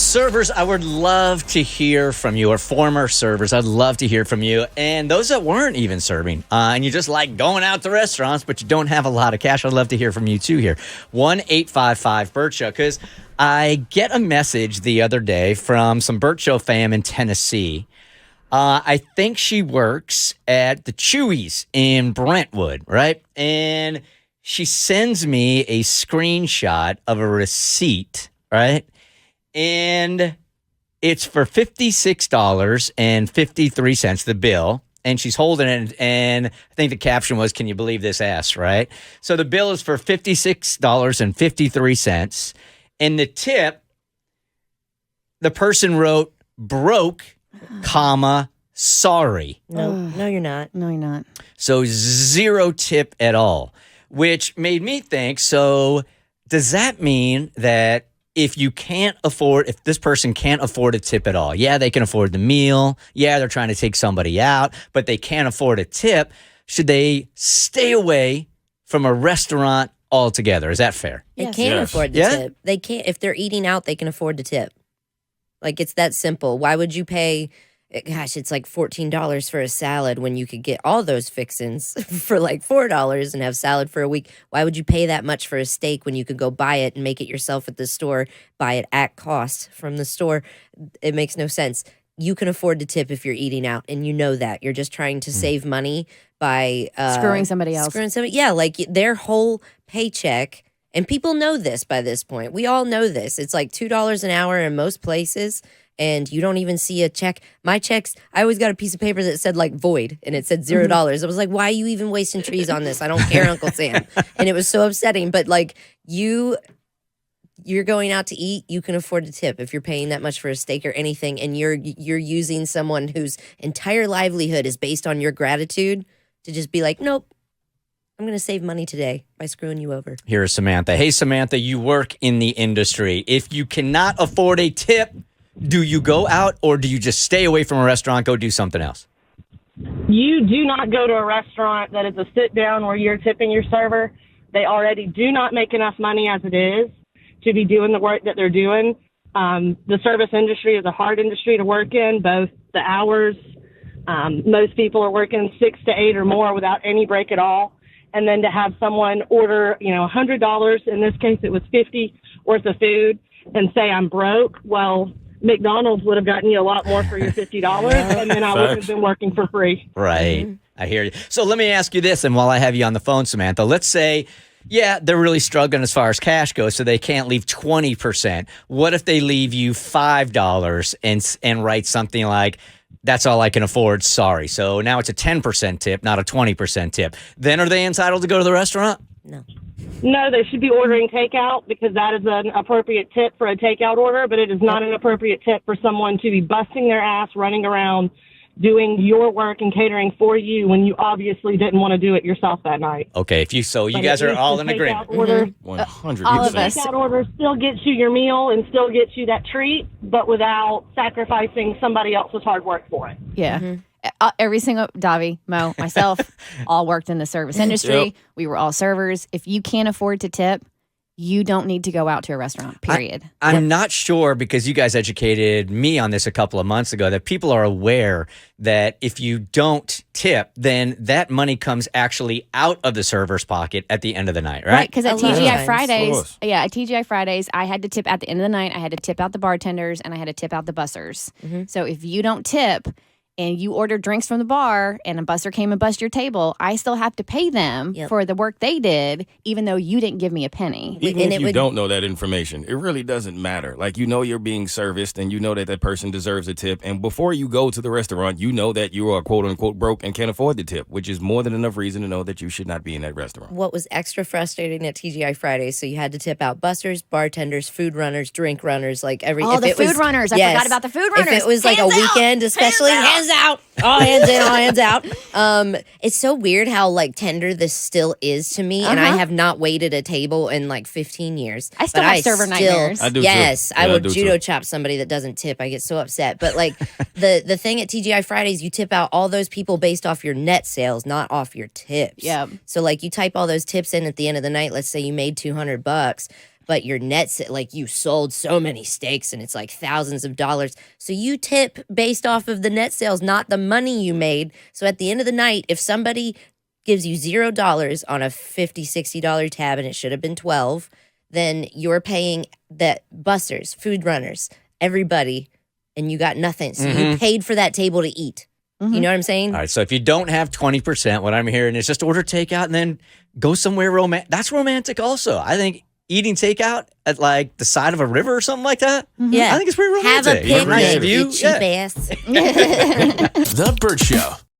Servers, I would love to hear from you, or former servers, I'd love to hear from you. And those that weren't even serving, and you just like going out to restaurants, but you don't have a lot of cash, I'd love to hear from you too here. 1-855-BERT Show, because I get a message the other day from some Bert Show fam in Tennessee. I think she works at the Chewy's in Brentwood, right? And she sends me a screenshot of a receipt, right? And it's for $56.53, the bill. And she's holding it, and I think the caption was, "Can you believe this ass?" Right? So the bill is for $56.53. And the tip, the person wrote, "broke, comma, sorry." No, you're not. No, you're not. So 0 tip at all, which made me think, so does that mean that if this person can't afford a tip at all, yeah, they can afford the meal, yeah, they're trying to take somebody out, but they can't afford a tip, should they stay away from a restaurant altogether? Is that fair? They can't afford the tip. They can't. If they're eating out, they can afford the tip. Like, it's that simple. Why would you pay, gosh, it's like $14 for a salad when you could get all those fixins for like $4 and have salad for a week? Why would you pay that much for a steak when you could go buy it and make it yourself at the store, buy it at cost from the store? It makes no sense. You can afford to tip if you're eating out, and you know that. You're just trying to save money by screwing somebody else. Yeah, like their whole paycheck. And people know this by this point. We all know this. It's like $2 an hour in most places, and you don't even see a check. My checks, I always got a piece of paper that said like void, and it said $0. I was like, why are you even wasting trees on this? I don't care, Uncle Sam. And it was so upsetting. But like you're going out to eat, you can afford to tip if you're paying that much for a steak or anything, and you're using someone whose entire livelihood is based on your gratitude to just be like, nope, I'm going to save money today by screwing you over. Here's Samantha. Hey, Samantha, you work in the industry. If you cannot afford a tip, do you go out, or do you just stay away from a restaurant, go do something else? You do not go to a restaurant that is a sit-down where you're tipping your server. They already do not make enough money as it is to be doing the work that they're doing. The service industry is a hard industry to work in, both the hours. Most people are working 6 to 8 or more without any break at all. And then to have someone order, $100, in this case it was $50 worth of food, and say I'm broke, well, McDonald's would have gotten you a lot more for your $50, and then I would have been working for free. Right. Mm-hmm. I hear you. So let me ask you this, and while I have you on the phone, Samantha, let's say, yeah, they're really struggling as far as cash goes, so they can't leave 20%. What if they leave you $5 and write something like, "That's all I can afford, sorry." So now it's a 10% tip, not a 20% tip. Then are they entitled to go to the restaurant? No, they should be ordering takeout, because that is an appropriate tip for a takeout order, but it is not an appropriate tip for someone to be busting their ass, running around, doing your work and catering for you when you obviously didn't want to do it yourself that night. Okay, you guys are all in agreement. 100%. All of us. Takeout order still gets you your meal and still gets you that treat, but without sacrificing somebody else's hard work for it. Yeah. Every single, Davi, Mo, myself, all worked in the service industry. Yep. We were all servers. If you can't afford to tip, you don't need to go out to a restaurant, period. I'm not sure, because you guys educated me on this a couple of months ago, that people are aware that if you don't tip, then that money comes actually out of the server's pocket at the end of the night, right? Right, because at A lot of TGI times. Fridays, at TGI Fridays, I had to tip at the end of the night. I had to tip out the bartenders, and I had to tip out the bussers. So if you don't tip, and you order drinks from the bar and a busser came and bussed your table, I still have to pay them for the work they did, even though you didn't give me a penny. Even if you don't know that information, it really doesn't matter. Like, you're being serviced, and you know that person deserves a tip. And before you go to the restaurant, you know that you are quote unquote broke and can't afford the tip, which is more than enough reason to know that you should not be in that restaurant. What was extra frustrating at TGI Fridays, so you had to tip out bussers, bartenders, food runners, drink runners, like every... Oh, the food runners. I forgot about the food runners. If it was like a weekend, especially, hands out. All hands in, all hands out. It's so weird how like tender this still is to me, and I have not waited a table in like 15 years. I still have server nightmares. I do yes, too. I Yeah, would I do judo too. chop somebody that doesn't tip. I get so upset. But like the thing at TGI Fridays, you tip out all those people based off your net sales, not off your tips. Yep. So like you type all those tips in at the end of the night. Let's say you made $200. but your like you sold so many steaks and it's like thousands of dollars. So you tip based off of the net sales, not the money you made. So at the end of the night, if somebody gives you $0 on a $50, $60 tab and it should have been 12, then you're paying the bussers, food runners, everybody, and you got nothing. So you paid for that table to eat. You know what I'm saying? All right, so if you don't have 20%, what I'm hearing is just order takeout and then go somewhere romantic. That's romantic also. I think eating takeout at like the side of a river or something like that. Yeah. I think it's pretty romantic. Have a picnic, Nice view. you cheap ass. The Bert Show.